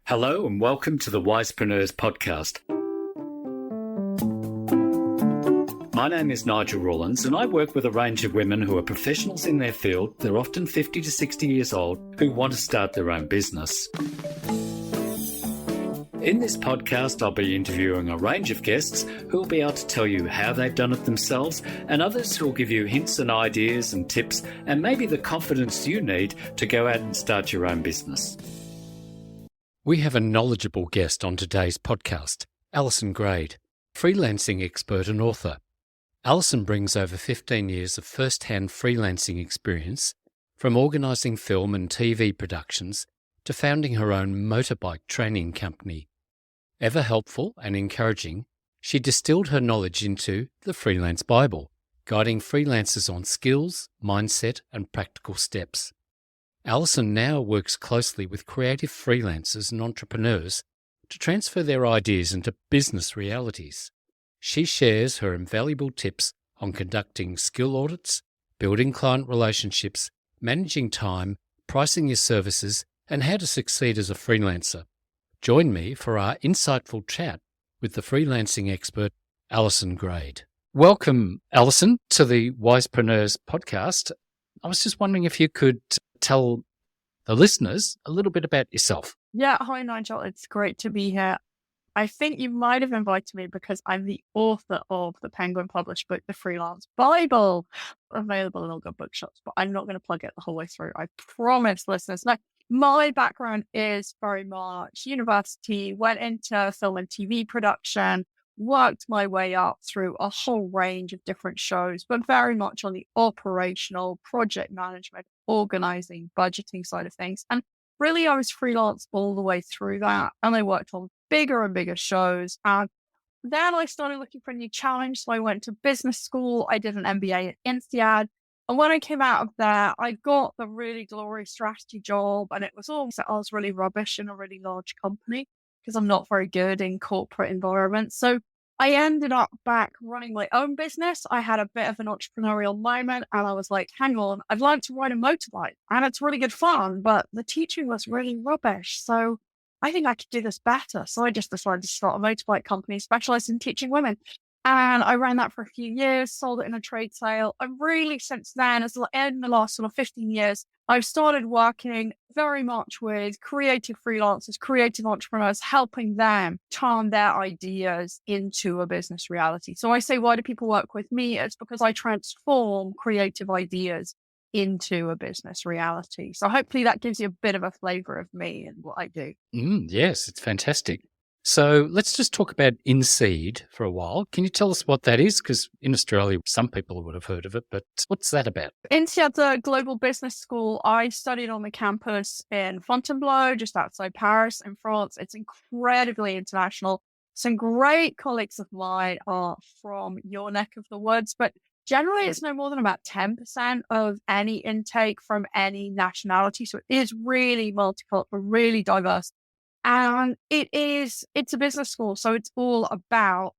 Hello and welcome to the Wisepreneurs podcast. My name is Nigel Rawlins and I work with a range of women who are professionals in their field. They're often 50 to 60 years old who want to start their own business. In this podcast, I'll be interviewing a range of guests who will be able to tell you how they've done it themselves, and others who will give you hints and ideas and tips and maybe the confidence you need to go out and start your own business. We have a knowledgeable guest on today's podcast, Alison Grade, freelancing expert and author. Alison brings over 15 years of first-hand freelancing experience, from organising film and TV productions to founding her own motorbike training company. Ever helpful and encouraging, she distilled her knowledge into the Freelance Bible, guiding freelancers on skills, mindset, and practical steps. Alison now works closely with creative freelancers and entrepreneurs to transfer their ideas into business realities. She shares her invaluable tips on conducting skill audits, building client relationships, managing time, pricing your services, and how to succeed as a freelancer. Join me for our insightful chat with the freelancing expert, Alison Grade. Welcome, Alison, to the Wisepreneurs podcast. I was just wondering if you could tell the listeners a little bit about yourself. Yeah, hi Nigel, it's great to be here. I think you might have invited me because I'm the author of the Penguin published book, The Freelance Bible, available in all good bookshops, but I'm not going to plug it the whole way through. I promise listeners. Now, my background is very much university, went into film and TV production, worked my way up through a whole range of different shows, but very much on the operational, project management, organizing, budgeting side of things. And really, I was freelance all the way through that. And I worked on bigger and bigger shows. And then I started looking for a new challenge. So I went to business school. I did an MBA at INSEAD. And when I came out of there, I got the really glorious strategy job. And it was all, I was really rubbish in a really large company because I'm not very good in corporate environments. So I ended up back running my own business. I had a bit of an entrepreneurial moment and I was like, hang on, I've learned to ride a motorbike and it's really good fun, but the teaching was really rubbish. So I think I could do this better. So I just decided to start a motorbike company specialized in teaching women. And I ran that for a few years, sold it in a trade sale. And really since then, in the last sort of 15 years, I've started working very much with creative freelancers, creative entrepreneurs, helping them turn their ideas into a business reality. So I say, why do people work with me? It's because I transform creative ideas into a business reality. So hopefully that gives you a bit of a flavor of me and what I do. Yes, it's fantastic. So let's just talk about INSEAD for a while. Can you tell us what that is? Because in Australia, some people would have heard of it, but what's that about? INSEAD's a global business school. I studied on the campus in Fontainebleau, just outside Paris in France. It's incredibly international. Some great colleagues of mine are from your neck of the woods, but generally it's no more than about 10% of any intake from any nationality. So it is really multicultural, really diverse. And it's a business school. So it's all about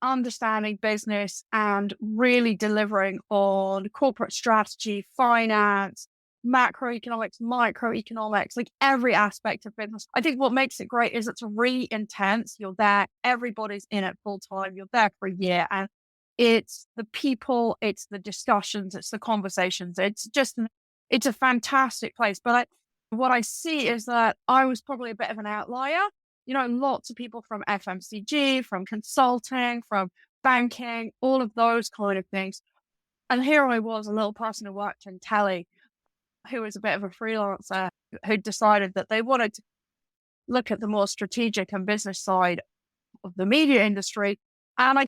understanding business and really delivering on corporate strategy, finance, macroeconomics, microeconomics, like every aspect of business. I think what makes it great is it's really intense. You're there. Everybody's in it full time. You're there for a year. And it's the people, it's the discussions, it's the conversations. It's a fantastic place. But what I see is that I was probably a bit of an outlier. You know, lots of people from FMCG, from consulting, from banking, all of those kind of things. And here I was, a little person who worked in telly, who was a bit of a freelancer, who decided that they wanted to look at the more strategic and business side of the media industry. And I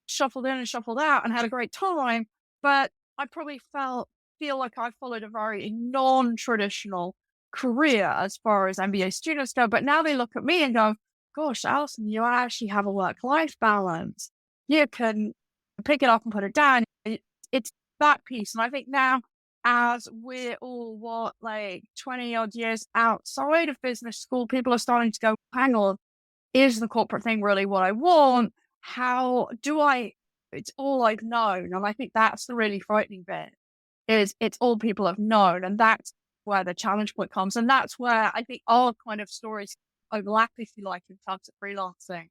shuffled in and shuffled out and had a great time. But I probably feel like I followed a very non-traditional career as far as MBA students go. But now they look at me and go, gosh, Alison, you actually have a work-life balance. You can pick it up and put it down. It's that piece. And I think now, as we're all, 20 odd years outside of business school, people are starting to go, hang on, is the corporate thing really what I want? How do it's all I've known. And I think that's the really frightening bit, is it's all people have known. And that's where the challenge point comes. And that's where I think our kind of stories overlap, if you like, in terms of freelancing.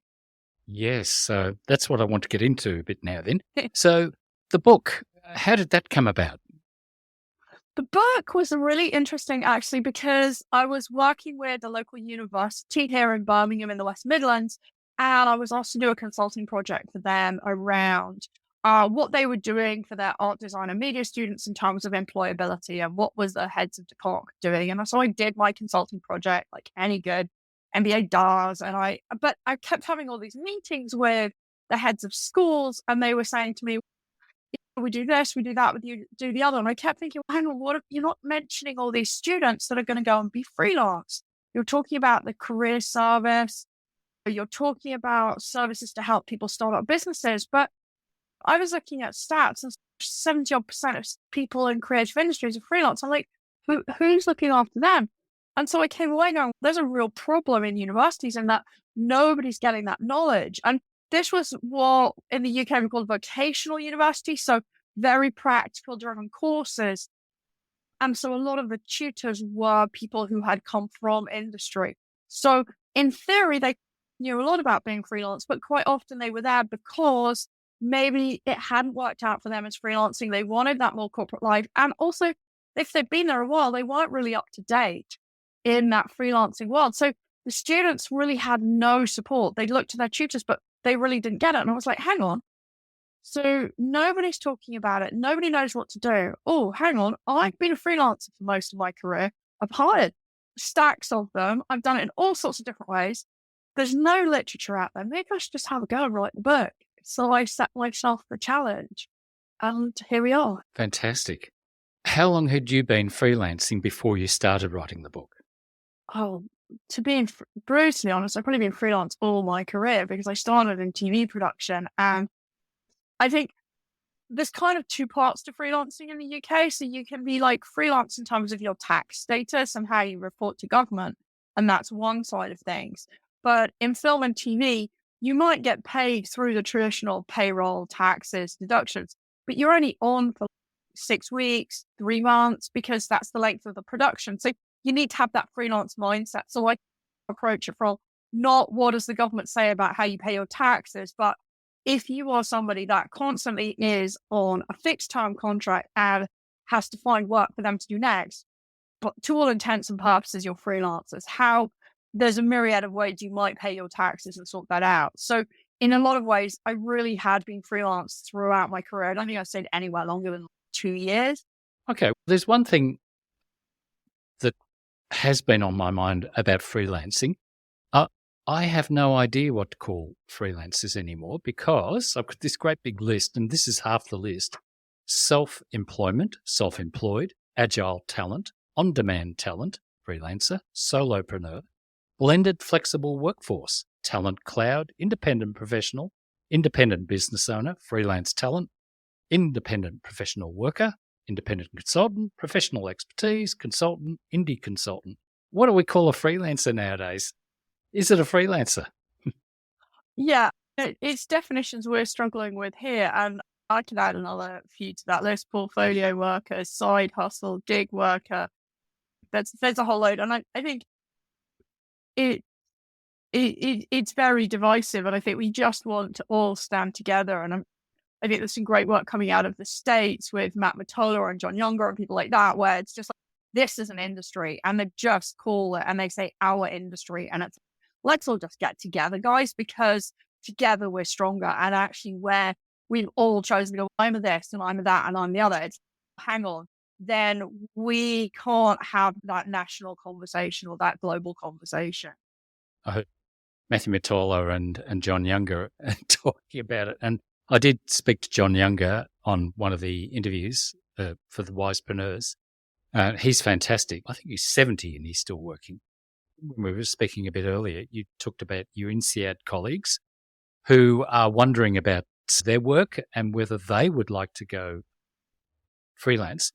Yes, so that's what I want to get into a bit now then. So the book, how did that come about? The book was really interesting, actually, because I was working with a local university here in Birmingham in the West Midlands, and I was asked to do a consulting project for them around what they were doing for their art, design, and media students in terms of employability and what was the heads of department doing. And so I did my consulting project like any good MBA does, but I kept having all these meetings with the heads of schools, and they were saying to me, we do this, we do that, we do the other. And I kept thinking, well, hang on, what if you're not mentioning all these students that are going to go and be freelance? You're talking about the career service, you're talking about services to help people start up businesses. But I was looking at stats, and 70% of people in creative industries are freelance. I'm like, who's looking after them? And so I came away going, there's a real problem in universities in that nobody's getting that knowledge. And this was what in the UK we call vocational university, so very practical driven courses. And so a lot of the tutors were people who had come from industry. So in theory, they knew a lot about being freelance, but quite often they were there because maybe it hadn't worked out for them as freelancing. They wanted that more corporate life. And also, if they'd been there a while, they weren't really up to date in that freelancing world. So the students really had no support. They'd look to their tutors, but they really didn't get it. And I was like, hang on. So nobody's talking about it. Nobody knows what to do. Oh, hang on. I've been a freelancer for most of my career. I've hired stacks of them. I've done it in all sorts of different ways. There's no literature out there. Maybe I should just have a go and write the book. So I set myself the challenge. And here we are. Fantastic. How long had you been freelancing before you started writing the book? Oh, to be brutally honest, I've probably been freelance all my career because I started in TV production. And I think there's kind of two parts to freelancing in the UK. So you can be like freelance in terms of your tax status and how you report to government. And that's one side of things. But in film and TV, you might get paid through the traditional payroll, taxes, deductions, but you're only on for 6 weeks, 3 months, because that's the length of the production. So you need to have that freelance mindset. So I approach it from not what does the government say about how you pay your taxes, but if you are somebody that constantly is on a fixed term contract and has to find work for them to do next, but to all intents and purposes, you're freelancers, how there's a myriad of ways you might pay your taxes and sort that out. So in a lot of ways, I really had been freelance throughout my career. I don't think I stayed anywhere longer than 2 years. Okay, there's one thing that has been on my mind about freelancing. I have no idea what to call freelancers anymore because I've got this great big list, and this is half the list. Self-employment, self-employed, agile talent, on-demand talent, freelancer, solopreneur, blended flexible workforce, talent cloud, independent professional, independent business owner, freelance talent, independent professional worker, independent consultant, professional expertise, consultant, indie consultant. What do we call a freelancer nowadays? Is it a freelancer? Yeah, it's definitions we're struggling with here. And I can add another few to that list: portfolio worker, side hustle, gig worker. There's a whole load. And I think it's very divisive. And I think we just want to all stand together. And I think there's some great work coming out of the States with Matt Matola and John Younger and people like that, where it's just like, this is an industry, and they just call it and they say our industry. And it's, let's all just get together, guys, because together we're stronger. And actually, where we've all chosen to go, I'm a this and I'm a that and I'm the other, it's, hang on, then we can't have that national conversation or that global conversation. I heard Matthew Matola and John Younger talking about it. And I did speak to John Younger on one of the interviews for the Wisepreneurs. He's fantastic. I think he's 70 and he's still working. When we were speaking a bit earlier, you talked about your INSEAD colleagues who are wondering about their work and whether they would like to go freelance.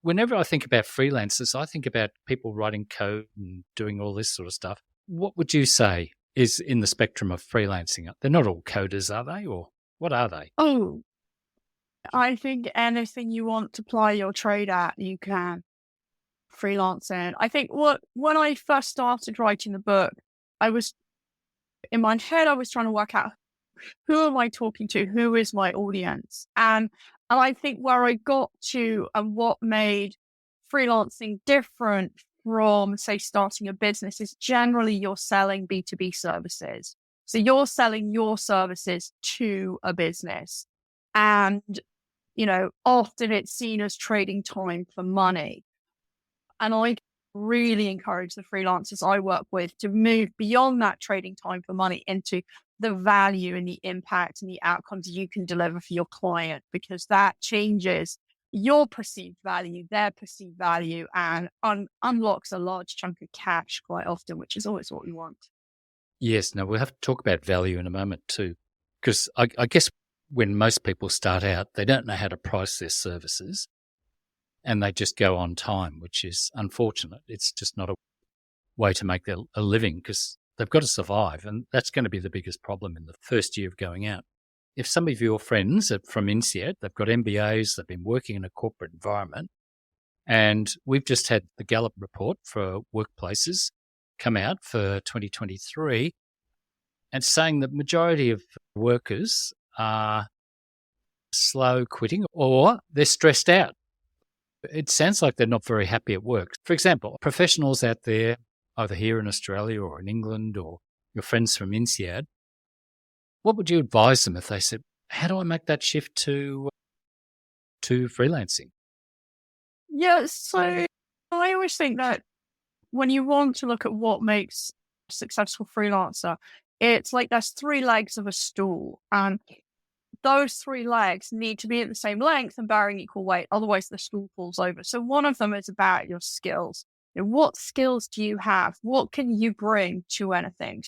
Whenever I think about freelancers, I think about people writing code and doing all this sort of stuff. What would you say is in the spectrum of freelancing? They're not all coders, are they? Or what are they? Oh, I think anything you want to ply your trade at, you can. freelancing. I think when I first started writing the book, in my head, I was trying to work out, who am I talking to? Who is my audience? And I think where I got to and what made freelancing different from, say, starting a business is generally you're selling B2B services. So you're selling your services to a business. And, often it's seen as trading time for money. And I really encourage the freelancers I work with to move beyond that trading time for money into the value and the impact and the outcomes you can deliver for your client, because that changes your perceived value, their perceived value, and unlocks a large chunk of cash quite often, which is always what we want. Yes, now we'll have to talk about value in a moment too, because I guess when most people start out, they don't know how to price their services and they just go on time, which is unfortunate. It's just not a way to make a living because they've got to survive, and that's going to be the biggest problem in the first year of going out. If some of your friends are from INSEAD, they've got MBAs, they've been working in a corporate environment, and we've just had the Gallup report for workplaces come out for 2023 and saying that majority of workers are slow quitting or they're stressed out. It sounds like they're not very happy at work. For example, professionals out there, either here in Australia or in England or your friends from INSEAD, what would you advise them if they said, how do I make that shift to freelancing? Yeah, so I always think that when you want to look at what makes a successful freelancer, it's like there's 3 legs of a stool, and those 3 legs need to be at the same length and bearing equal weight. Otherwise, the stool falls over. So one of them is about your skills. What skills do you have? What can you bring to anything?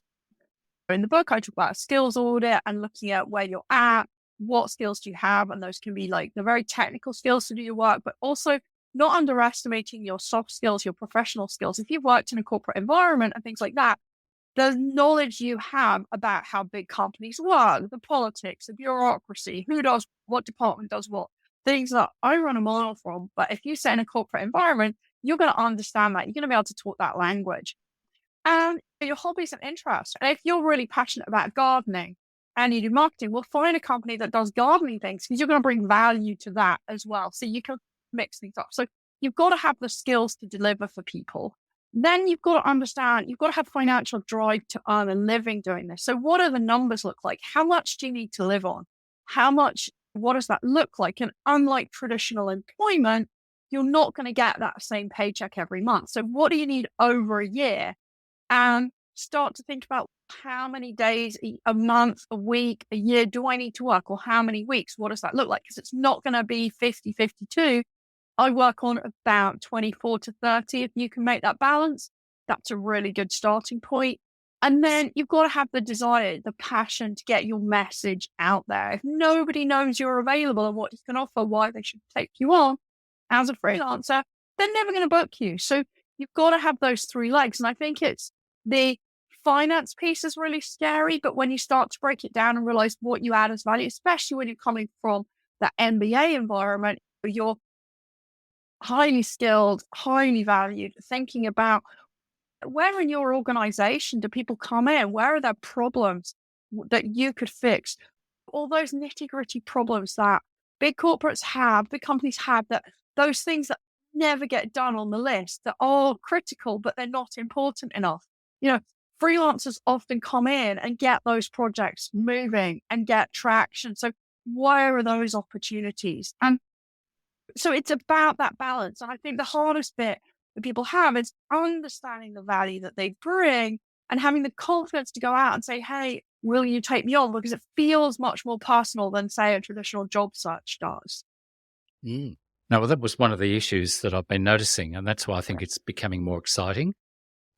In the book, I talk about a skills audit and looking at where you're at, what skills do you have? And those can be like the very technical skills to do your work, but also not underestimating your soft skills, your professional skills. If you've worked in a corporate environment and things like that, the knowledge you have about how big companies work, the politics, the bureaucracy, who does what department does what, things that I run a mile from. But if you sit in a corporate environment, you're going to understand that. You're going to be able to talk that language. And your hobbies and interests. And if you're really passionate about gardening and you do marketing, well, find a company that does gardening things because you're going to bring value to that as well. So you can mix things up. So you've got to have the skills to deliver for people. Then you've got to understand, you've got to have financial drive to earn a living doing this. So what do the numbers look like? How much do you need to live on? What does that look like? And unlike traditional employment, you're not going to get that same paycheck every month. So what do you need over a year? And start to think about how many days, a month, a week, a year do I need to work, or how many weeks? What does that look like? Because it's not going to be 50, 52. I work on about 24 to 30. If you can make that balance, that's a really good starting point. And then you've got to have the desire, the passion to get your message out there. If nobody knows you're available and what you can offer, why they should take you on as a freelancer, they're never going to book you. So you've got to have those 3 legs. And I think it's the finance piece is really scary, but when you start to break it down and realize what you add as value, especially when you're coming from that MBA environment, you're highly skilled, highly valued, thinking about where in your organization do people come in? Where are there problems that you could fix? All those nitty-gritty problems that big corporates have, big companies have, that those things that never get done on the list that are critical, but they're not important enough. Freelancers often come in and get those projects moving and get traction. So where are those opportunities? And so it's about that balance. And I think the hardest bit that people have is understanding the value that they bring and having the confidence to go out and say, hey, will you take me on? Because it feels much more personal than, say, a traditional job search does. No, well, that was one of the issues that I've been noticing. And that's why I think it's becoming more exciting,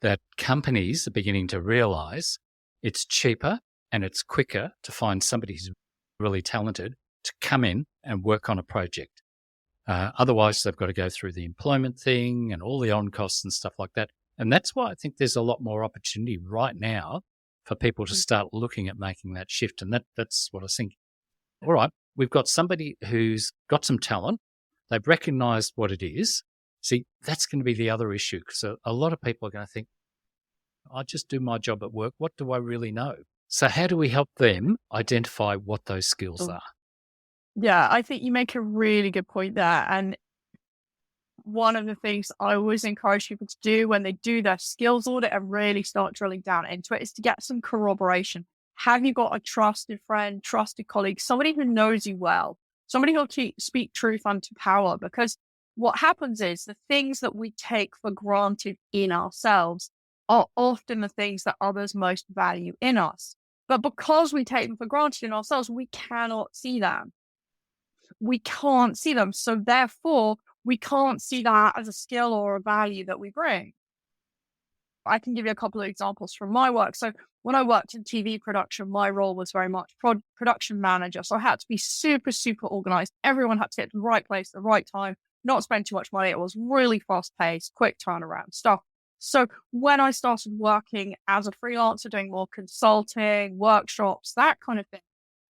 that companies are beginning to realize it's cheaper and it's quicker to find somebody who's really talented to come in and work on a project. Otherwise, they've got to go through the employment thing and all the on costs and stuff like that. And that's why I think there's a lot more opportunity right now for people to start looking at making that shift. And that's what I think. All right, we've got somebody who's got some talent. They've recognized what it is. See, that's going to be the other issue, because a lot of people are going to think, I just do my job at work. What do I really know? So how do we help them identify what those skills are? Yeah, I think you make a really good point there. And one of the things I always encourage people to do when they do their skills audit and really start drilling down into it is to get some corroboration. Have you got a trusted friend, trusted colleague, somebody who knows you well, somebody who'll speak truth unto power? Because what happens is the things that we take for granted in ourselves are often the things that others most value in us. But because we take them for granted in ourselves, we cannot see them. We can't see them. So therefore, we can't see that as a skill or a value that we bring. I can give you a couple of examples from my work. So when I worked in TV production, my role was very much production manager. So I had to be super, super organized. Everyone had to get to the right place at the right time, not spend too much money. It was really fast paced, quick turnaround stuff. So when I started working as a freelancer, doing more consulting, workshops, that kind of thing,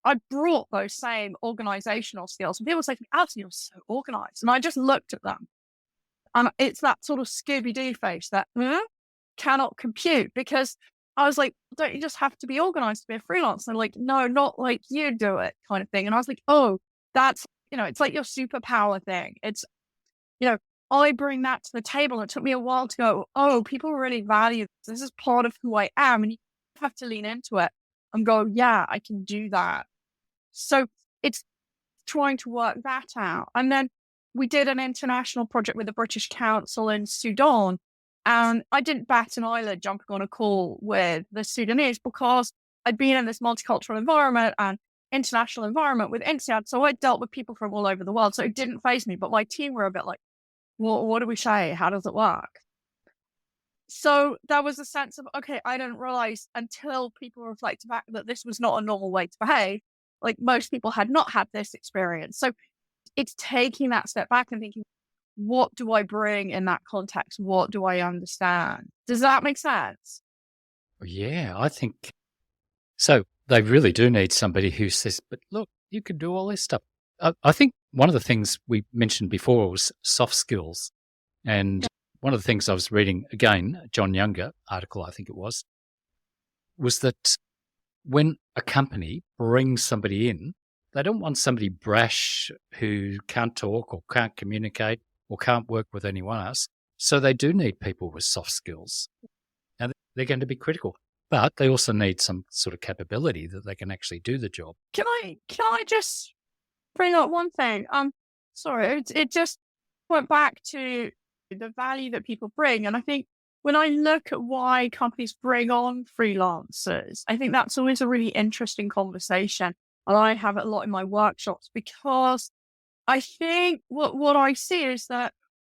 I brought those same organizational skills. And people say to me, Alison, you're so organized. And I just looked at them. And it's that sort of Scooby-Doo face that cannot compute, because I was like, don't you just have to be organized to be a freelancer? They're like, no, not like you do it kind of thing. And I was like, oh, that's, it's like your superpower thing. It's, I bring that to the table. It took me a while to go, oh, people really value this. This is part of who I am. And you have to lean into it and go, yeah, I can do that. So it's trying to work that out. And then we did an international project with the British Council in Sudan. And I didn't bat an eyelid jumping on a call with the Sudanese, because I'd been in this multicultural environment and international environment with INSEAD. So I dealt with people from all over the world. So it didn't faze me. But my team were a bit like, well, what do we say? How does it work? So there was a sense of, okay, I didn't realize until people reflected back that this was not a normal way to behave. Like most people had not had this experience. So it's taking that step back and thinking, what do I bring in that context? What do I understand? Does that make sense? Yeah, I think so. They really do need somebody who says, but look, you can do all this stuff. I think one of the things we mentioned before was soft skills. And one of the things I was reading, again, John Younger article, I think it was that when a company brings somebody in, they don't want somebody brash who can't talk or can't communicate or can't work with anyone else. So they do need people with soft skills. And they're going to be critical. But they also need some sort of capability that they can actually do the job. Can I just bring up one thing? Sorry, it just went back to the value that people bring. And I think when I look at why companies bring on freelancers, I think that's always a really interesting conversation. And I have it a lot in my workshops, because I think what I see is that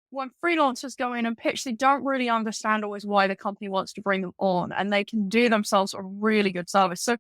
when freelancers go in and pitch, they don't really understand always why the company wants to bring them on, and they can do themselves a really good service. So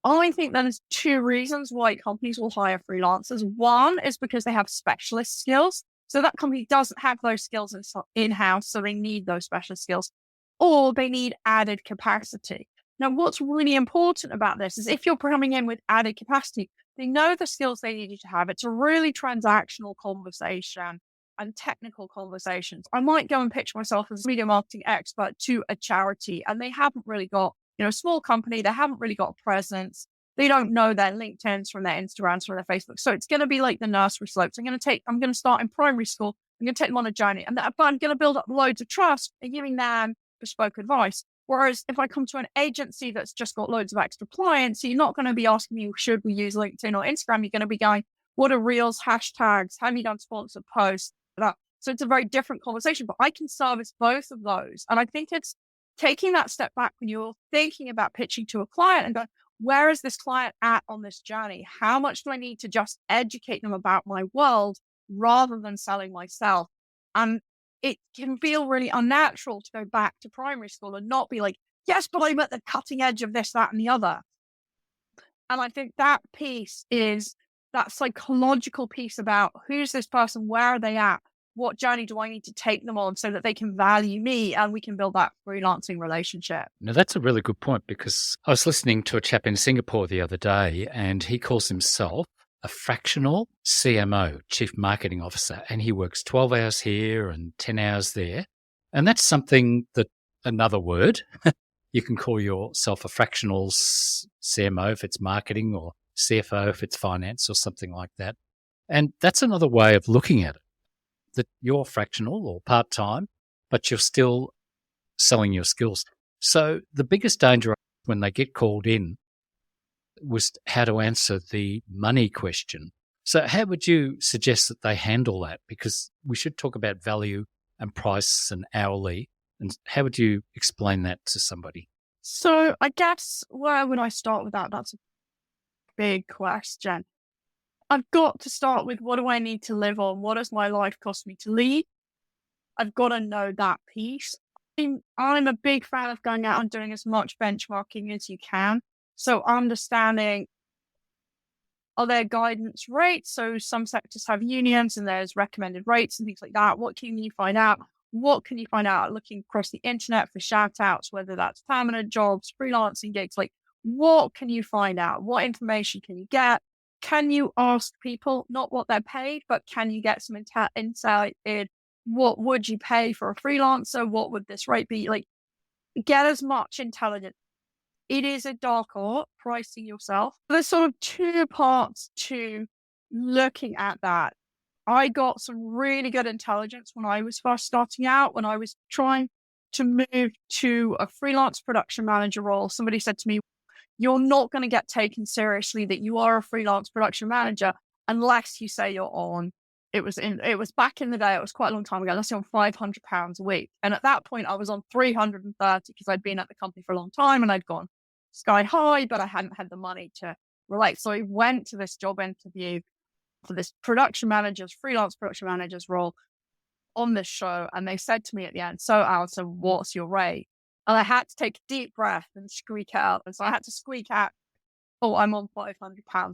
I think there's two reasons why companies will hire freelancers. One is because they have specialist skills. So that company doesn't have those skills in-house, so they need those specialist skills, or they need added capacity. Now, what's really important about this is if you're coming in with added capacity, they know the skills they need you to have. It's a really transactional conversation and technical conversations. I might go and pitch myself as a media marketing expert to a charity, and they haven't really got, a small company, they haven't really got a presence. They don't know their LinkedIn's from their Instagrams, from their Facebook. So it's going to be like the nursery slopes. I'm going to start in primary school. I'm going to take them on a journey, and I'm going to build up loads of trust and giving them bespoke advice. Whereas if I come to an agency that's just got loads of extra clients, you're not going to be asking me, should we use LinkedIn or Instagram? You're going to be going, what are reels, hashtags? Have you done sponsored posts? That. So it's a very different conversation, but I can service both of those. And I think it's taking that step back when you're thinking about pitching to a client and going, where is this client at on this journey? How much do I need to just educate them about my world rather than selling myself? And it can feel really unnatural to go back to primary school and not be like, yes, but I'm at the cutting edge of this, that, and the other. And I think that piece is that psychological piece about who's this person? Where are they at? What journey do I need to take them on so that they can value me and we can build that freelancing relationship? Now, that's a really good point, because I was listening to a chap in Singapore the other day, and he calls himself a fractional CMO, Chief Marketing Officer, and he works 12 hours here and 10 hours there. And that's something that, another word, you can call yourself a fractional CMO if it's marketing, or CFO if it's finance, or something like that. And that's another way of looking at it, that you're fractional or part-time, but you're still selling your skills. So the biggest danger when they get called in was how to answer the money question. So how would you suggest that they handle that? Because we should talk about value and price and hourly. And how would you explain that to somebody? So I guess where would I start with that? That's a big question. I've got to start with, what do I need to live on? What does my life cost me to lead? I've got to know that piece. I'm a big fan of going out and doing as much benchmarking as you can. So understanding, are there guidance rates? So some sectors have unions and there's recommended rates and things like that. What can you find out? What can you find out looking across the internet for shout outs, whether that's permanent jobs, freelancing gigs? Like, what can you find out? What information can you get? Can you ask people, not what they're paid, but can you get some insight in what would you pay for a freelancer? What would this rate be? Like, get as much intelligence. It is a dark art, pricing yourself. There's sort of two parts to looking at that. I got some really good intelligence when I was first starting out, when I was trying to move to a freelance production manager role. Somebody said to me, you're not going to get taken seriously that you are a freelance production manager unless you say you're on. It was back in the day, it was quite a long time ago, unless you're on £500 a week. And at that point I was on 330 because I'd been at the company for a long time and I'd gone sky high, but I hadn't had the money to relate. So I went to this job interview for this freelance production manager's role on this show. And they said to me at the end, so Alison, what's your rate? And I had to take a deep breath and squeak out. And so I had to squeak out, oh, I'm on £500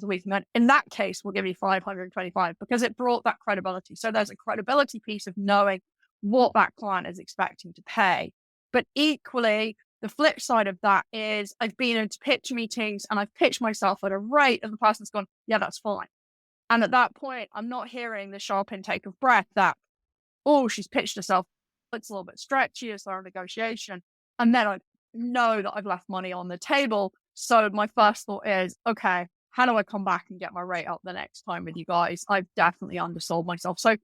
a week. And then in that case, we'll give you 525 because it brought that credibility. So there's a credibility piece of knowing what that client is expecting to pay. But equally, the flip side of that is I've been into pitch meetings and I've pitched myself at a rate and the person's gone, yeah, that's fine. And at that point, I'm not hearing the sharp intake of breath that, oh, she's pitched herself. It's a little bit stretchy. Is there a negotiation? And then I know that I've left money on the table. So my first thought is, okay, how do I come back and get my rate up the next time with you guys? I've definitely undersold myself. So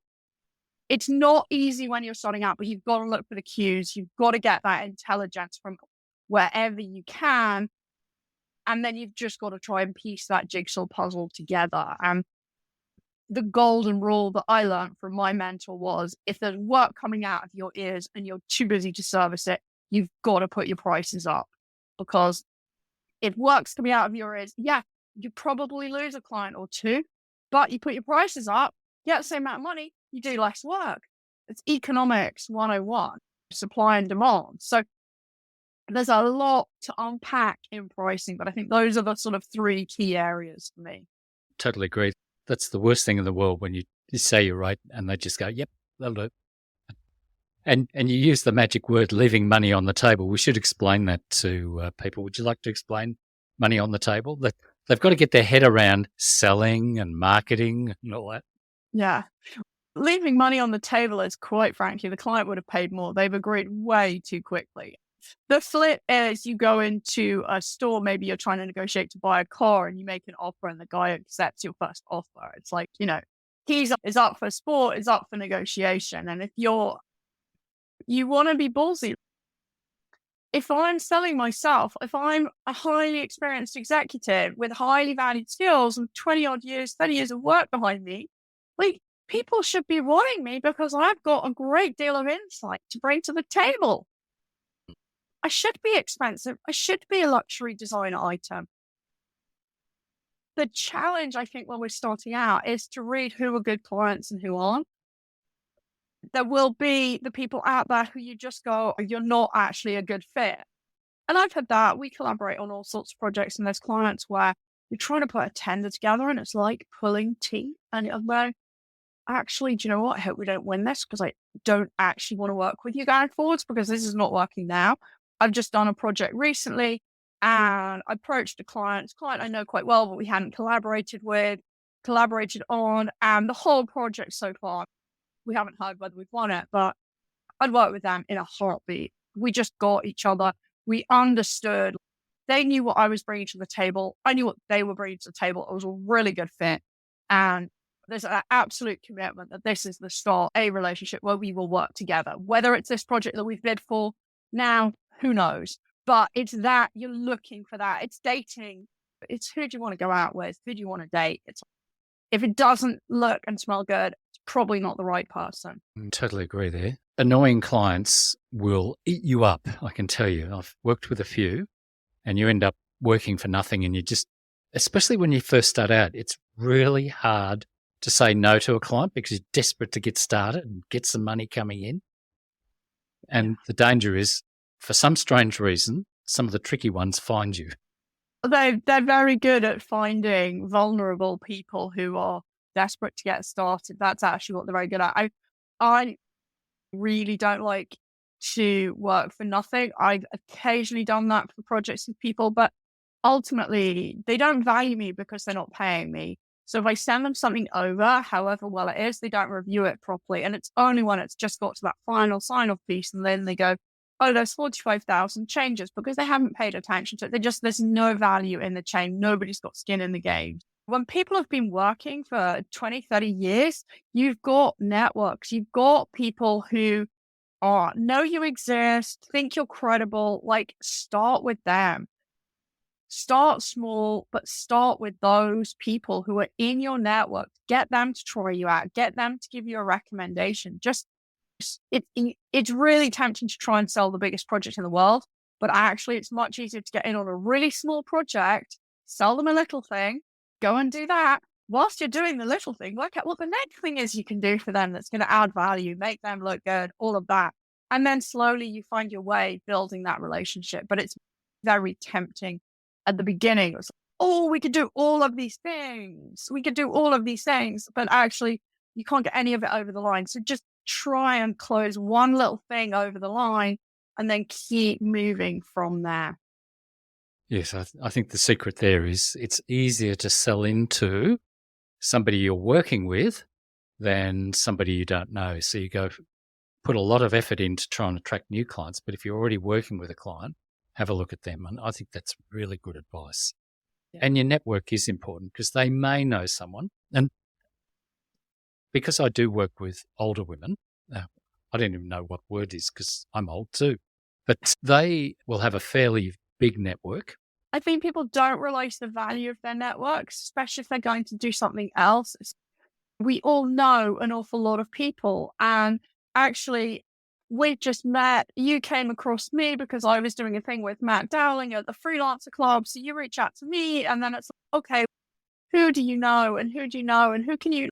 it's not easy when you're starting out, but you've got to look for the cues. You've got to get that intelligence from wherever you can. And then you've just got to try and piece that jigsaw puzzle together. And the golden rule that I learned from my mentor was, if there's work coming out of your ears and you're too busy to service it, you've got to put your prices up. Because if work's coming out of your ears, yeah, you probably lose a client or two, but you put your prices up, get the same amount of money, you do less work. It's economics 101, supply and demand. So there's a lot to unpack in pricing, but I think those are the sort of three key areas for me. Totally agree. That's the worst thing in the world, when you say you're right and they just go, yep, that'll do. And you use the magic word, leaving money on the table. We should explain that to people. Would you like to explain money on the table? That they've got to get their head around selling and marketing and all that. Yeah. Leaving money on the table is, quite frankly, the client would have paid more. They've agreed way too quickly. The flip is, you go into a store, maybe you're trying to negotiate to buy a car and you make an offer and the guy accepts your first offer. It's like, is up for sport, is up for negotiation. And if you want to be ballsy. If I'm selling myself, if I'm a highly experienced executive with highly valued skills and 20 odd years, 30 years of work behind me, like, people should be wanting me because I've got a great deal of insight to bring to the table. I should be expensive. I should be a luxury designer item. The challenge, I think, when we're starting out is to read who are good clients and who aren't. There will be the people out there who you just go, you're not actually a good fit. And I've had that. We collaborate on all sorts of projects, and there's clients where you're trying to put a tender together and it's like pulling teeth. And I'm like, actually, do you know what? I hope we don't win this because I don't actually want to work with you going forwards because this is not working now. I've just done a project recently and I approached a client I know quite well, but we hadn't collaborated with. collaborated on, and the whole project so far, we haven't heard whether we've won it, but I'd work with them in a heartbeat. We just got each other. We understood. They knew what I was bringing to the table. I knew what they were bringing to the table. It was a really good fit. And there's an absolute commitment that this is the start of a relationship where we will work together. Whether it's this project that we've bid for now, who knows? But it's that you're looking for that. It's dating. It's who do you want to go out with? Who do you want to date? If it doesn't look and smell good, it's probably not the right person. I totally agree there. Annoying clients will eat you up, I can tell you. I've worked with a few, and you end up working for nothing, and you just, especially when you first start out, it's really hard to say no to a client because you're desperate to get started and get some money coming in. And the danger is, for some strange reason, some of the tricky ones find you. They're very good at finding vulnerable people who are desperate to get started. That's actually what they're very good at. I really don't like to work for nothing. I've occasionally done that for projects with people, but ultimately they don't value me because they're not paying me. So if I send them something over, however well it is, they don't review it properly. And it's only when it's just got to that final sign-off piece and then they go, oh, there's 45,000 changes, because they haven't paid attention to it. There's no value in the chain. Nobody's got skin in the game. When people have been working for 20, 30 years, you've got networks. You've got people who know you exist, think you're credible. Like, start with them. Start small, but start with those people who are in your network. Get them to try you out. Get them to give you a recommendation. It's really tempting to try and sell the biggest project in the world, but actually it's much easier to get in on a really small project, sell them a little thing, go and do that. Whilst you're doing the little thing, work out what the next thing is you can do for them that's going to add value, make them look good, all of that. And then slowly you find your way building that relationship. But it's very tempting at the beginning. It was, oh, we could do all of these things. We could do all of these things, but actually you can't get any of it over the line. So just try and close one little thing over the line and then keep moving from there. Yes, I think the secret there is it's easier to sell into somebody you're working with than somebody you don't know. So you put a lot of effort into trying to attract new clients. But if you're already working with a client, have a look at them. And I think that's really good advice. Yeah. And your network is important because they may know someone. And because I do work with older women, I don't even know what word is because I'm old too, but they will have a fairly big network. I think people don't realize the value of their networks, especially if they're going to do something else. We all know an awful lot of people, and actually we just met. You came across me because I was doing a thing with Matt Dowling at the Freelancer Club. So you reach out to me, and then it's like, okay, who do you know and who do you know and who can you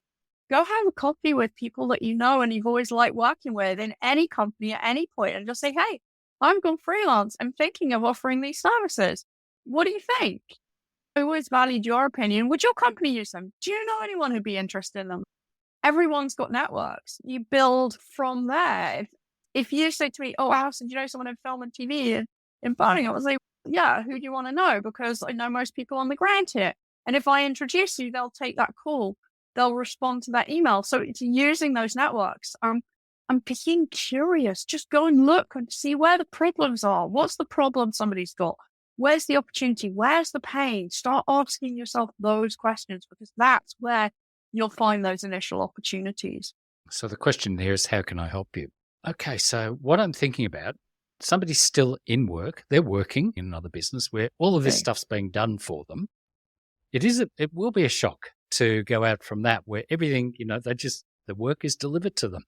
go have a coffee with people that you know and you've always liked working with in any company at any point and just say, hey, I'm going freelance. I'm thinking of offering these services. What do you think? I always valued your opinion. Would your company use them? Do you know anyone who'd be interested in them? Everyone's got networks. You build from there. If you say to me, oh, Alison, do you know someone in film and TV in Birmingham? I was like, yeah, who do you want to know? Because I know most people on the ground here. And if I introduce you, they'll take that call. They'll respond to that email. So it's using those networks. I'm being curious. Just go and look and see where the problems are. What's the problem somebody's got? Where's the opportunity? Where's the pain? Start asking yourself those questions because that's where you'll find those initial opportunities. So the question there is, how can I help you? Okay, so what I'm thinking about, somebody's still in work. They're working in another business where all of this stuff's being done for them. It will be a shock to go out from that where everything, the work is delivered to them.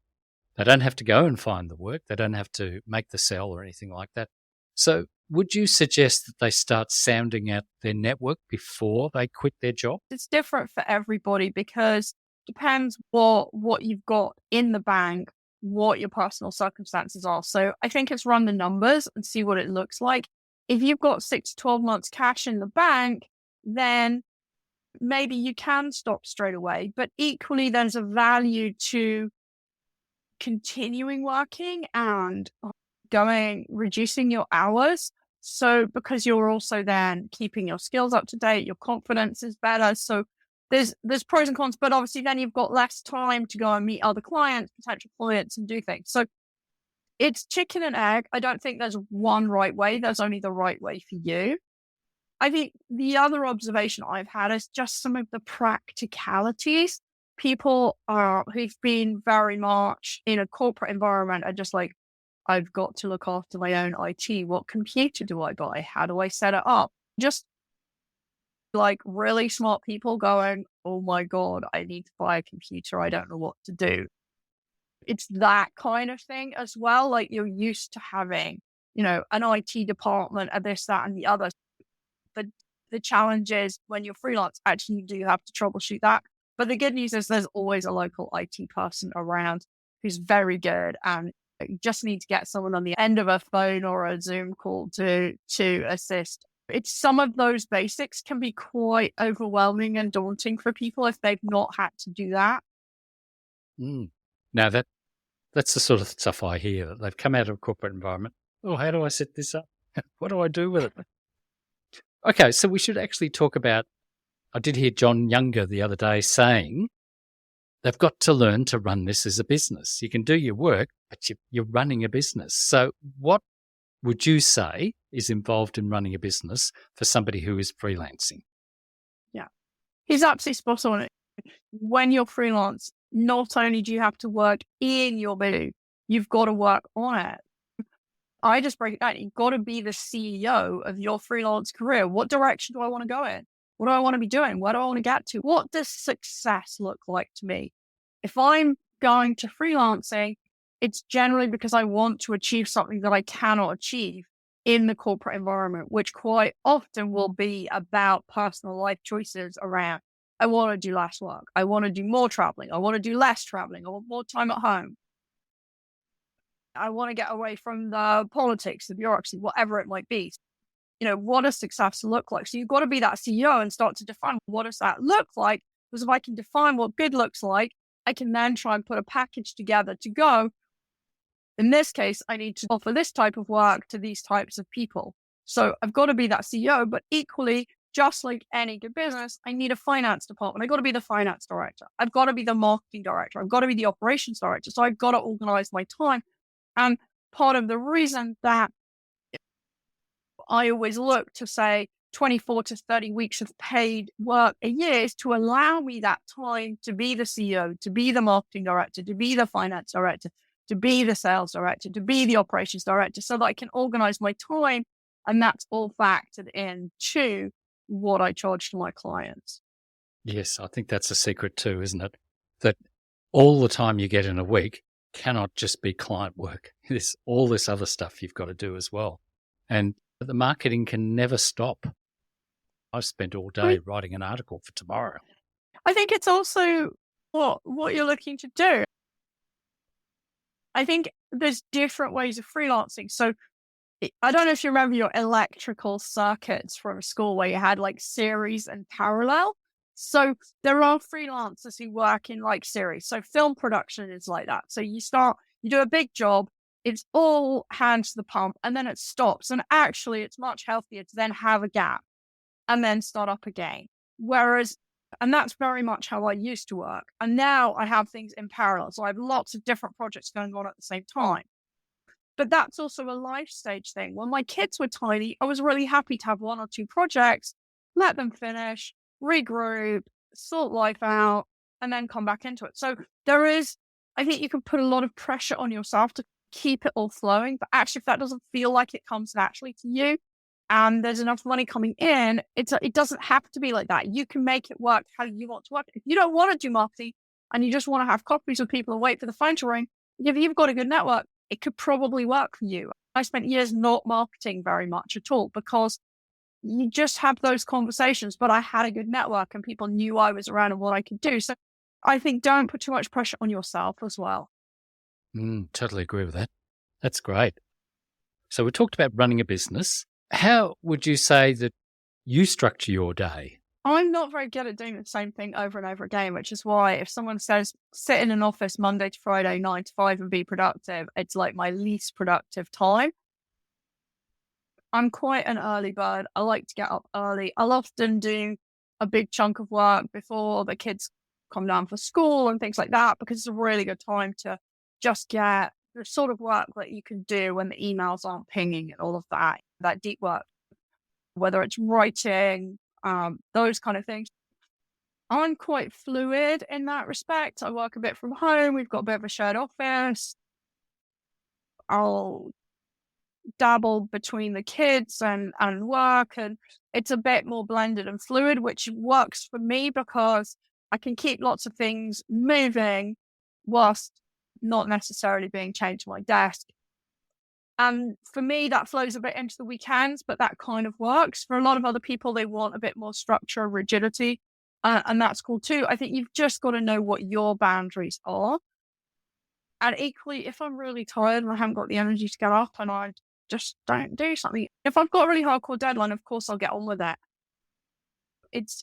They don't have to go and find the work. They don't have to make the sell or anything like that. So would you suggest that they start sounding out their network before they quit their job? It's different for everybody because it depends what you've got in the bank, what your personal circumstances are. So I think it's run the numbers and see what it looks like. If you've got 6 to 12 months cash in the bank, then maybe you can stop straight away. But equally, there's a value to continuing working and reducing your hours. So because you're also then keeping your skills up to date, your confidence is better. So there's pros and cons, but obviously then you've got less time to go and meet other clients, potential clients, and do things. So it's chicken and egg. I don't think there's one right way. There's only the right way for you. I think the other observation I've had is just some of the practicalities. People who've been very much in a corporate environment are just like, I've got to look after my own IT. What computer do I buy? How do I set it up? Just like really smart people going, oh my God, I need to buy a computer. I don't know what to do. It's that kind of thing as well. Like you're used to having, an IT department and this, that, and the other. But the challenge is when you're freelance, actually, you do have to troubleshoot that. But the good news is there's always a local IT person around who's very good, and you just need to get someone on the end of a phone or a Zoom call to assist. It's some of those basics can be quite overwhelming and daunting for people if they've not had to do that. Now that's the sort of stuff I hear, that they've come out of a corporate environment. Oh, how do I set this up? What do I do with it? Okay, so we should actually talk about, I did hear John Younger the other day saying they've got to learn to run this as a business. You can do your work, but you're running a business. So what would you say is involved in running a business for somebody who is freelancing? Yeah, he's absolutely spot on. When you're freelance, not only do you have to work in your business, you've got to work on it. I just break it down. You've got to be the CEO of your freelance career. What direction do I want to go in? What do I want to be doing? Where do I want to get to? What does success look like to me? If I'm going to freelancing, it's generally because I want to achieve something that I cannot achieve in the corporate environment, which quite often will be about personal life choices around, I want to do less work. I want to do more traveling. I want to do less traveling. I want more time at home. I want to get away from the politics, the bureaucracy, whatever it might be. What does success look like? So you've got to be that CEO and start to define what does that look like? Because if I can define what good looks like, I can then try and put a package together to go. In this case, I need to offer this type of work to these types of people. So I've got to be that CEO, but equally, just like any good business, I need a finance department. I've got to be the finance director. I've got to be the marketing director. I've got to be the operations director. So I've got to organize my time. And part of the reason that I always look to say 24 to 30 weeks of paid work a year is to allow me that time to be the CEO, to be the marketing director, to be the finance director, to be the sales director, to be the operations director, so that I can organize my time. And that's all factored into what I charge to my clients. Yes, I think that's a secret too, isn't it? That all the time you get in a week cannot just be client work. There's all this other stuff you've got to do as well. And the marketing can never stop. I've spent all day writing an article for tomorrow. I think it's also what you're looking to do. I think there's different ways of freelancing. So I don't know if you remember your electrical circuits from school where you had like series and parallel. So there are freelancers who work in like series. So film production is like that. So you do a big job, it's all hands to the pump, and then it stops. And actually, it's much healthier to then have a gap and then start up again. And that's very much how I used to work. And now I have things in parallel. So I have lots of different projects going on at the same time. But that's also a life stage thing. When my kids were tiny, I was really happy to have one or two projects, let them finish, regroup, sort life out, and then come back into it. So I think you can put a lot of pressure on yourself to keep it all flowing. But actually, if that doesn't feel like it comes naturally to you and there's enough money coming in, it doesn't have to be like that. You can make it work how you want to work. If you don't want to do marketing and you just want to have coffees with people and wait for the phone to ring, if you've got a good network, it could probably work for you. I spent years not marketing very much at all because you just have those conversations, but I had a good network and people knew I was around and what I could do. So I think don't put too much pressure on yourself as well. Totally agree with that. That's great. So we talked about running a business. How would you say that you structure your day? I'm not very good at doing the same thing over and over again, which is why if someone says sit in an office Monday to Friday, 9 to 5 and be productive, it's like my least productive time. I'm quite an early bird. I like to get up early. I'll often do a big chunk of work before the kids come down for school and things like that, because it's a really good time to just get the sort of work that you can do when the emails aren't pinging and all of that deep work, whether it's writing, those kind of things. I'm quite fluid in that respect. I work a bit from home. We've got a bit of a shared office. I'll dabble between the kids and work, and it's a bit more blended and fluid, which works for me because I can keep lots of things moving whilst not necessarily being chained to my desk. And for me, that flows a bit into the weekends, but that kind of works. For a lot of other people, they want a bit more structure, rigidity, and that's cool too. I think you've just got to know what your boundaries are. And equally, if I'm really tired and I haven't got the energy to get up and I just don't do something, if I've got a really hardcore deadline, of course, I'll get on with it.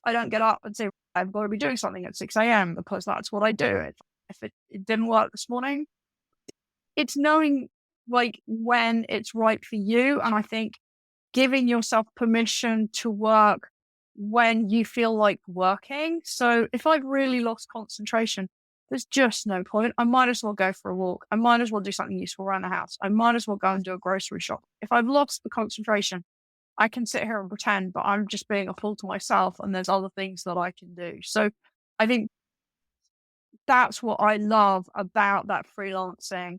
I don't get up and say, I've got to be doing something at 6 a.m. because that's what I do. If it didn't work this morning, it's knowing like when it's right for you. And I think giving yourself permission to work when you feel like working. So if I've really lost concentration, there's just no point. I might as well go for a walk. I might as well do something useful around the house. I might as well go and do a grocery shop. If I've lost the concentration, I can sit here and pretend, but I'm just being a fool to myself and there's other things that I can do. So I think that's what I love about that freelancing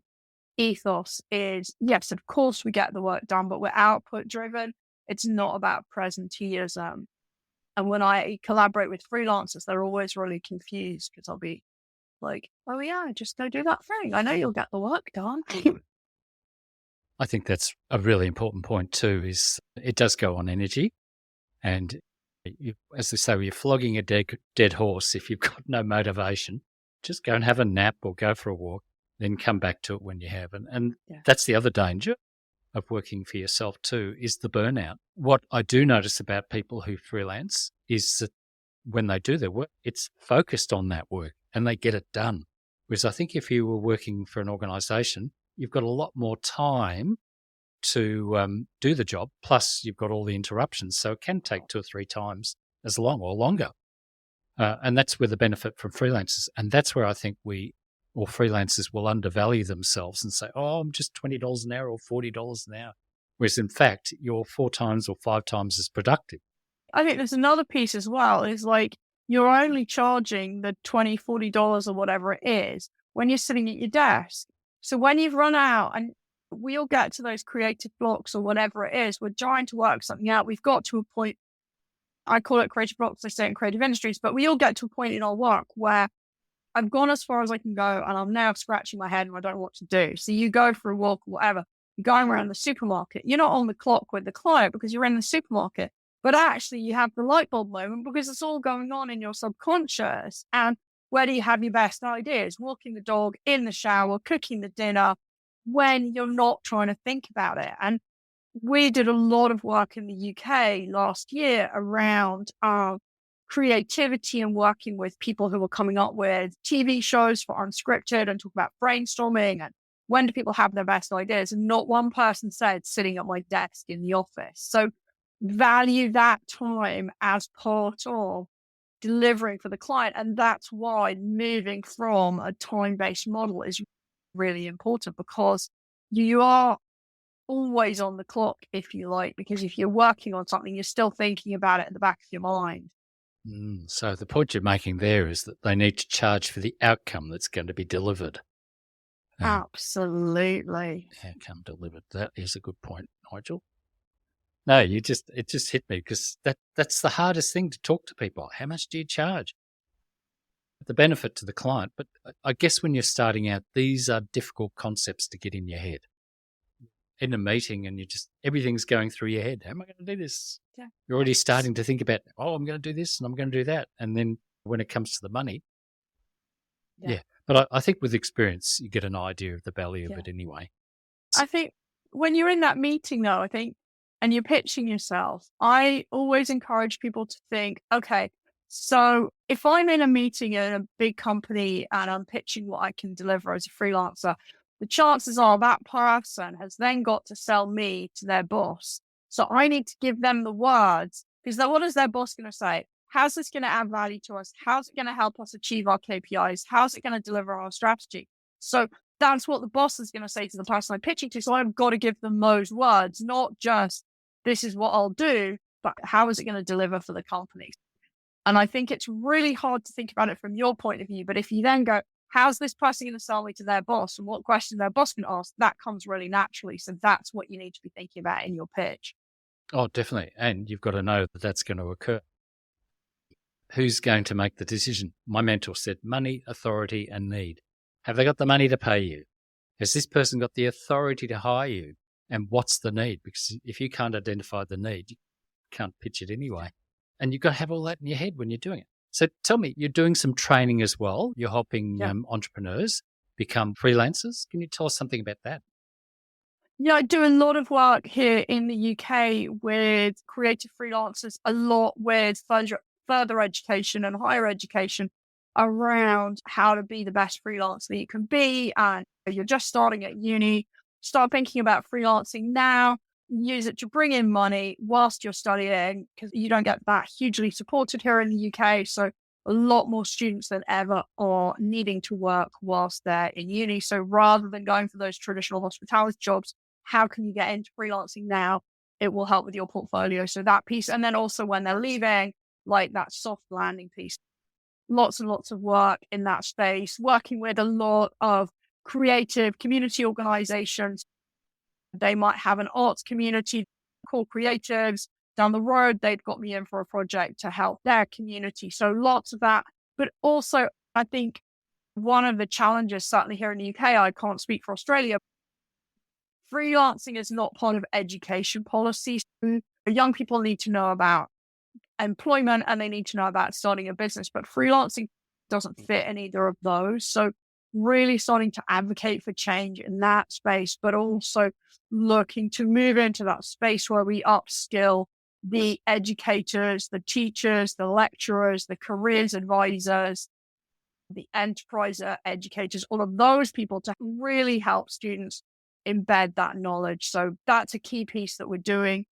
ethos is, yes, of course we get the work done, but we're output driven. It's not about presenteeism. And when I collaborate with freelancers, they're always really confused because I'll be like, oh yeah, just go do that thing. I know you'll get the work done. I think that's a really important point too, is it does go on energy. And as they say, you're flogging a dead horse. If you've got no motivation, just go and have a nap or go for a walk, then come back to it when you have. And that's the other danger of working for yourself too, is the burnout. What I do notice about people who freelance is that when they do their work, it's focused on that work and they get it done. Whereas I think if you were working for an organisation, you've got a lot more time to do the job, plus you've got all the interruptions. So it can take 2 or 3 times as long or longer. And that's where the benefit from freelancers. And that's where I think freelancers will undervalue themselves and say, oh, I'm just $20 an hour or $40 an hour. Whereas in fact, you're 4 times or 5 times as productive. I think there's another piece as well, is like you're only charging the $20, $40 or whatever it is when you're sitting at your desk. So when you've run out, and we all get to those creative blocks or whatever it is, we're trying to work something out. We've got to a point, I call it creative blocks, I say in creative industries, but we all get to a point in our work where I've gone as far as I can go and I'm now scratching my head and I don't know what to do. So you go for a walk or whatever, you're going around the supermarket. You're not on the clock with the client because you're in the supermarket, but actually you have the light bulb moment because it's all going on in your subconscious. And where do you have your best ideas? Walking the dog, in the shower, cooking the dinner, when you're not trying to think about it. And we did a lot of work in the UK last year around creativity and working with people who were coming up with TV shows for unscripted and talk about brainstorming and when do people have their best ideas. And not one person said sitting at my desk in the office. So value that time as part of delivering for the client. And that's why moving from a time-based model is really important, because you are always on the clock, if you like, because if you're working on something, you're still thinking about it at the back of your mind. So the point you're making there is that they need to charge for the outcome that's going to be delivered. Absolutely. Outcome delivered. That is a good point, Nigel. No, it just hit me because that's the hardest thing to talk to people. How much do you charge? The benefit to the client, but I guess when you're starting out, these are difficult concepts to get in your head. In a meeting and everything's going through your head. How am I going to do this? Yeah. You're already starting to think about, I'm going to do this and I'm going to do that. And then when it comes to the money, But I think with experience, you get an idea of the value of it anyway. I think when you're in that meeting though, and you're pitching yourself, I always encourage people to think, okay, so if I'm in a meeting in a big company and I'm pitching what I can deliver as a freelancer, the chances are that person has then got to sell me to their boss. So I need to give them the words, because what is their boss going to say? how's this going to add value to us? How's it going to help us achieve our KPIs? How's it going to deliver our strategy? So that's what the boss is going to say to the person I'm pitching to. So I've got to give them those words, not just this is what I'll do, but how is it going to deliver for the company? And I think it's really hard to think about it from your point of view. But if you then go, how's this person going to sell me to their boss, and what question their boss can ask, that comes really naturally. So that's what you need to be thinking about in your pitch. Oh, definitely. And you've got to know that that's going to occur. Who's going to make the decision? My mentor said money, authority, and need. Have they got the money to pay you? Has this person got the authority to hire you? And what's the need? Because if you can't identify the need, you can't pitch it anyway. And you've got to have all that in your head when you're doing it. So tell me, you're doing some training as well. You're helping entrepreneurs become freelancers. Can you tell us something about that? Yeah, I do a lot of work here in the UK with creative freelancers, a lot with further education and higher education around how to be the best freelancer that you can be. And you're just starting at uni, start thinking about freelancing now, use it to bring in money whilst you're studying, because you don't get that hugely supported here in the UK. So a lot more students than ever are needing to work whilst they're in uni. So rather than going for those traditional hospitality jobs, how can you get into freelancing now? It will help with your portfolio. So that piece. And then also when they're leaving, like that soft landing piece, lots and lots of work in that space, working with a lot of creative community organizations. They might have an arts community called Creatives. Down the road, they've got me in for a project to help their community. So lots of that. But also, I think one of the challenges, certainly here in the UK, I can't speak for Australia, freelancing is not part of education policy. So young people need to know about employment and they need to know about starting a business, but freelancing doesn't fit in either of those. So really starting to advocate for change in that space, but also looking to move into that space where we upskill the educators, the teachers, the lecturers, the careers advisors, the enterprise educators, all of those people to really help students embed that knowledge. So that's a key piece that we're doing.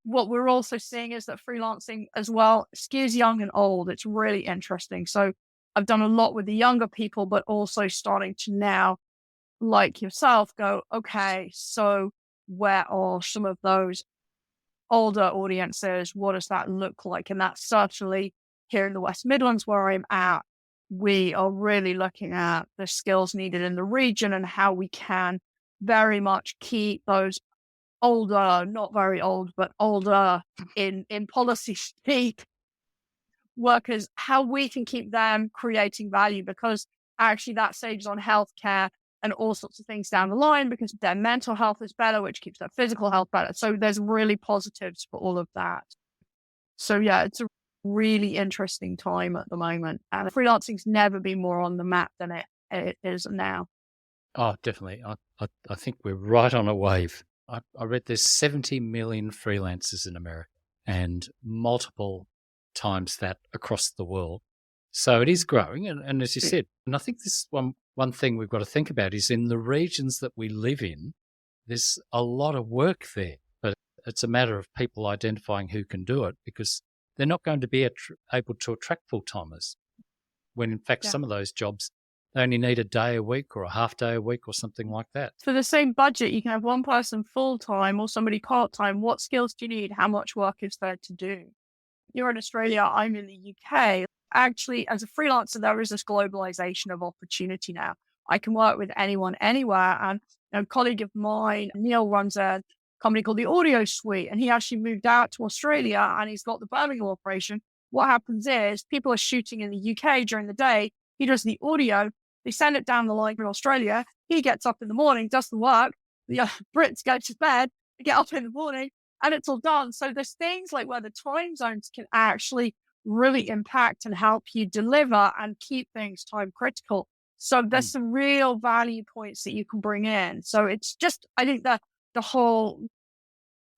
What we're also seeing is that freelancing as well skews young and old. It's really interesting. So I've done a lot with the younger people, but also starting to now, like yourself, go, okay, so where are some of those older audiences? What does that look like? And that's certainly here in the West Midlands where I'm at. We are really looking at the skills needed in the region and how we can very much keep those older, not very old, but older in policy speak workers, how we can keep them creating value, because actually that saves on healthcare and all sorts of things down the line, because their mental health is better, which keeps their physical health better. So there's really positives for all of that. So yeah, it's a really interesting time at the moment. And freelancing's never been more on the map than it is now. Oh, definitely. I think we're right on a wave. I read there's 70 million freelancers in America and multiple times that across the world. So it is growing. And as you said, and I think this one thing we've got to think about is in the regions that we live in, there's a lot of work there, but it's a matter of people identifying who can do it, because they're not going to be able to attract full-timers when in fact some of those jobs, they only need a day a week or a half day a week or something like that. For the same budget, you can have one person full-time or somebody part-time. What skills do you need? How much work is there to do? You're in Australia, I'm in the UK. Actually, as a freelancer, there is this globalization of opportunity now. I can work with anyone, anywhere. And a colleague of mine, Neil, runs a company called the Audio Suite, and he actually moved out to Australia and he's got the Birmingham operation. What happens is people are shooting in the UK during the day. He does the audio. They send it down the line in Australia. He gets up in the morning, does the work. The Brits go to bed, they get up in the morning, and it's all done. So there's things like where the time zones can actually really impact and help you deliver and keep things time critical. So there's some real value points that you can bring in. So it's just, I think that the whole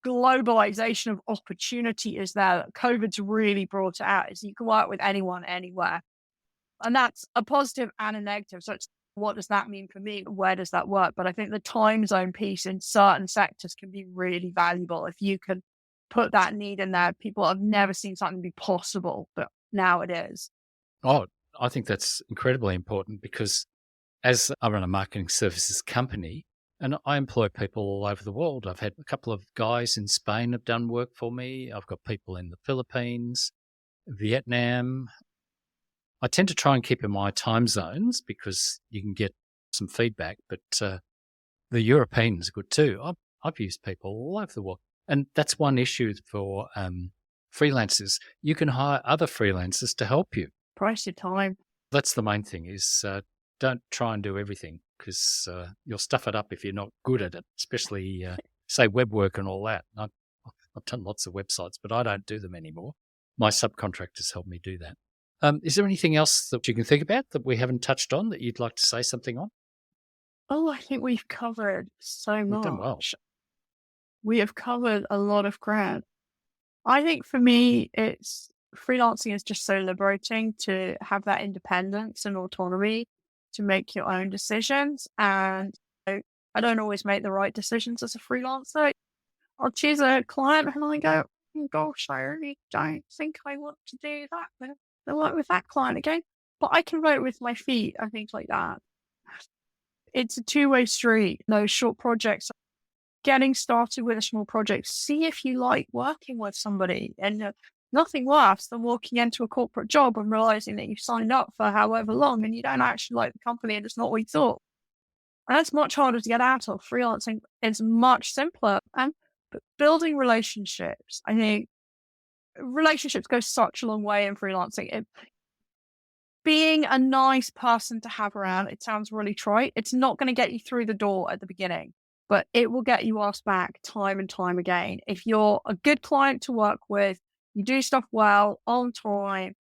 globalization of opportunity is there. COVID's really brought it out, is you can work with anyone, anywhere. And that's a positive and a negative. So it's, what does that mean for me? Where does that work? But I think the time zone piece in certain sectors can be really valuable if you can put that need in there. People have never seen something be possible, but now it is. Oh, I think that's incredibly important because as I run a marketing services company and I employ people all over the world, I've had a couple of guys in Spain have done work for me. I've got people in the Philippines, Vietnam. I tend to try and keep in my time zones because you can get some feedback, but the Europeans are good too. I've used people all over the world. And that's one issue for freelancers. You can hire other freelancers to help you. Price your time. That's the main thing is don't try and do everything because you'll stuff it up if you're not good at it, especially, say, web work and all that. I've done lots of websites, but I don't do them anymore. My subcontractors help me do that. Is there anything else that you can think about that we haven't touched on that you'd like to say something on? Oh, I think we've covered so much. We've done well. We have covered a lot of ground. I think for me, freelancing is just so liberating to have that independence and autonomy to make your own decisions. And I don't always make the right decisions as a freelancer. I'll choose a client and I go, oh, gosh, I really don't think I want to do that. I work with that client again. But I can vote with my feet and things like that. It's a two-way street. Those short projects, getting started with a small project, see if you like working with somebody. And nothing worse than walking into a corporate job and realizing that you've signed up for however long and you don't actually like the company and it's not what you thought. And that's much harder to get out of. Freelancing is much simpler. And building relationships, I think relationships go such a long way in freelancing. Being a nice person to have around, it sounds really trite. It's not going to get you through the door at the beginning, but it will get you asked back time and time again. If you're a good client to work with, you do stuff well, on time.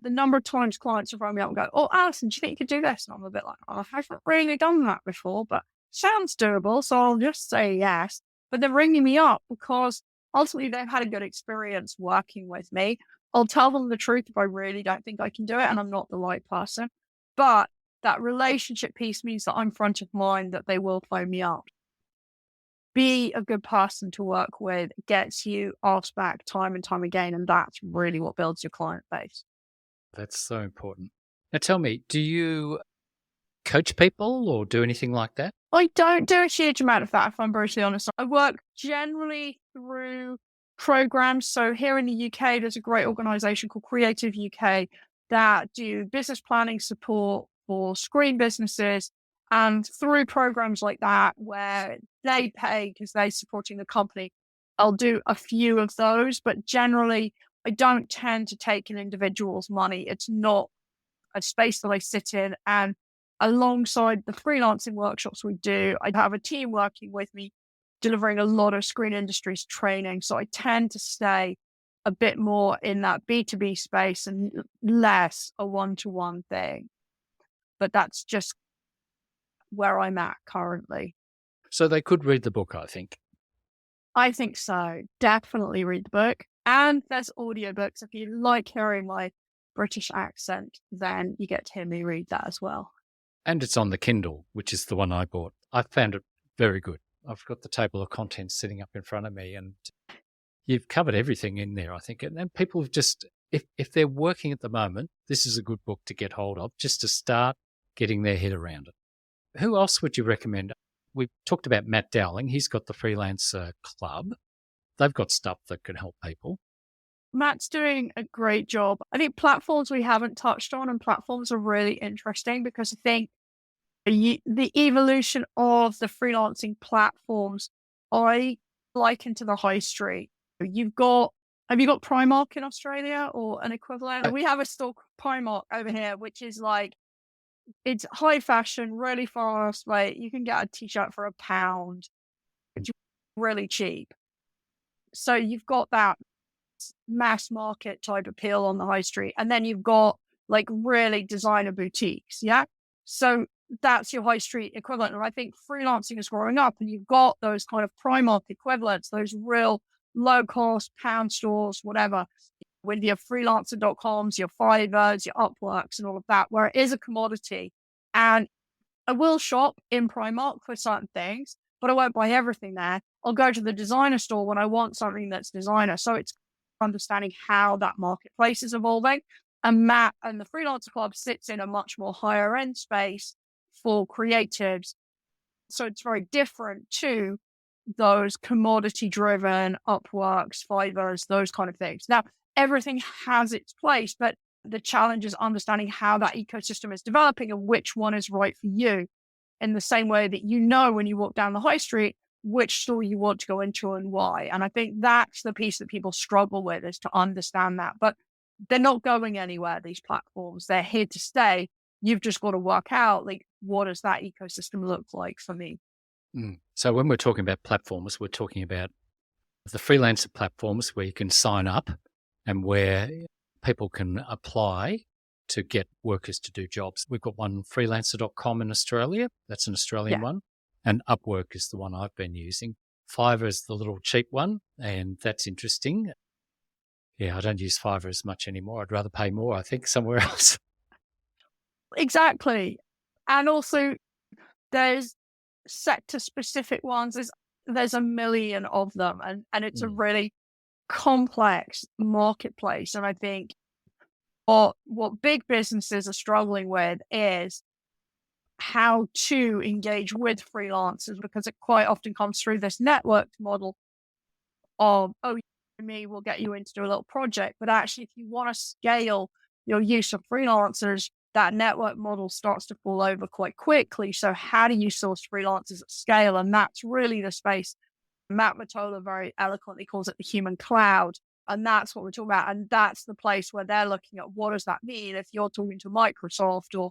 The number of times clients have rung me up and go, oh, Alison, do you think you could do this? And I'm a bit like, oh, I haven't really done that before, but sounds doable. So I'll just say yes. But they're ringing me up because ultimately they've had a good experience working with me. I'll tell them the truth if I really don't think I can do it and I'm not the right person. But that relationship piece means that I'm front of mind, that they will phone me up. Be a good person to work with, gets you asked back time and time again. And that's really what builds your client base. That's so important. Now tell me, do you coach people or do anything like that? I don't do a huge amount of that, if I'm brutally honest. I work generally through programs. So here in the UK, there's a great organization called Creative UK that do business planning support for screen businesses. And through programs like that, where they pay because they're supporting the company, I'll do a few of those. But generally, I don't tend to take an individual's money. It's not a space that I sit in. And alongside the freelancing workshops we do, I have a team working with me, delivering a lot of screen industries training. So I tend to stay a bit more in that B2B space and less a one-to-one thing. But that's just where I'm at currently. So they could read the book, I think. I think so. Definitely read the book. And there's audiobooks. If you like hearing my British accent, then you get to hear me read that as well. And it's on the Kindle, which is the one I bought. I found it very good. I've got the table of contents sitting up in front of me and you've covered everything in there, I think. And people have just, if they're working at the moment, this is a good book to get hold of just to start getting their head around it. Who else would you recommend? We've talked about Matt Dowling. He's got the Freelancer Club. They've got stuff that can help people. Matt's doing a great job. I think platforms we haven't touched on, and platforms are really interesting because I think the evolution of the freelancing platforms, I liken to the high street. Have you got Primark in Australia or an equivalent? We have a store Primark over here, which is like, it's high fashion, really fast. Like you can get a t-shirt for £1. It's really cheap. So you've got that mass market type appeal on the high street. And then you've got like really designer boutiques. Yeah. So that's your high street equivalent. And I think freelancing is growing up and you've got those kind of Primark equivalents, those real low cost pound stores, whatever, with your freelancer.coms, your Fivers, your Upworks and all of that, where it is a commodity. And I will shop in Primark for certain things, but I won't buy everything there. I'll go to the designer store when I want something that's designer. So it's understanding how that marketplace is evolving. And Matt and the Freelancer Club sits in a much more higher end space for creatives. So it's very different to those commodity driven Upworks, Fivers, those kind of things. Now, everything has its place, but the challenge is understanding how that ecosystem is developing and which one is right for you, in the same way that when you walk down the high street, which store you want to go into and why. And I think that's the piece that people struggle with, is to understand that. But they're not going anywhere, these platforms. They're here to stay. You've just got to work out, like, what does that ecosystem look like for me? So when we're talking about platforms, we're talking about the freelancer platforms where you can sign up and where people can apply to get workers to do jobs. We've got one, freelancer.com in Australia. That's an Australian one. And Upwork is the one I've been using. Fiverr is the little cheap one, and that's interesting. Yeah, I don't use Fiverr as much anymore. I'd rather pay more, I think, somewhere else. Exactly. And also, there's sector-specific ones. There's a million of them, and it's a really complex marketplace. And I think what big businesses are struggling with is how to engage with freelancers, because it quite often comes through this networked model of, me will get you in to do a little project. But actually, if you want to scale your use of freelancers, that network model starts to fall over quite quickly. So how do you source freelancers at scale? And that's really the space Matt Mottola very eloquently calls it the human cloud. And that's what we're talking about. And that's the place where they're looking at, what does that mean if you're talking to Microsoft or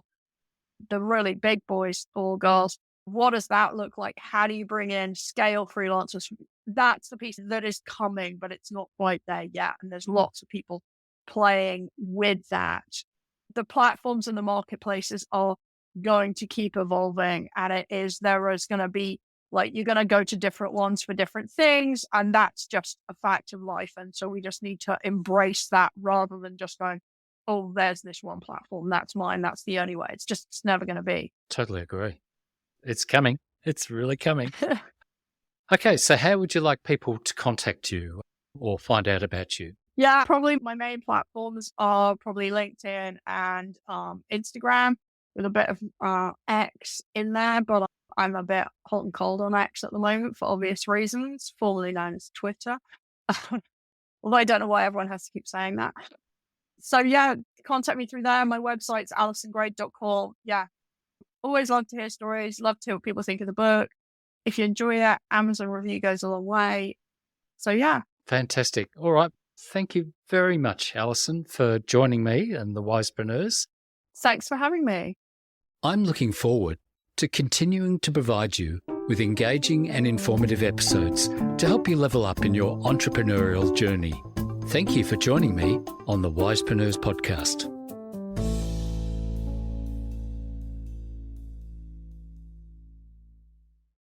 the really big boys or girls? What does that look like? How do you bring in scale freelancers? That's the piece that is coming, but it's not quite there yet. And there's lots of people playing with that. The platforms and the marketplaces are going to keep evolving. And there is going to be, like, you're going to go to different ones for different things. And that's just a fact of life. And so we just need to embrace that rather than just going, oh, there's this one platform, that's mine, that's the only way. It's never going to be. Totally agree. It's coming. It's really coming. Okay, so how would you like people to contact you or find out about you? Yeah, probably my main platforms are probably LinkedIn and Instagram, with a bit of X in there, but I'm a bit hot and cold on X at the moment for obvious reasons, formerly known as Twitter. Although I don't know why everyone has to keep saying that. So yeah, contact me through there. My website's alisongrade.com. Yeah, always love to hear stories, love to hear what people think of the book. If you enjoy it, Amazon review goes a long way. So yeah. Fantastic. All right. Thank you very much, Alison, for joining me and the Wisepreneurs. Thanks for having me. I'm looking forward to continuing to provide you with engaging and informative episodes to help you level up in your entrepreneurial journey. Thank you for joining me on the Wisepreneurs podcast.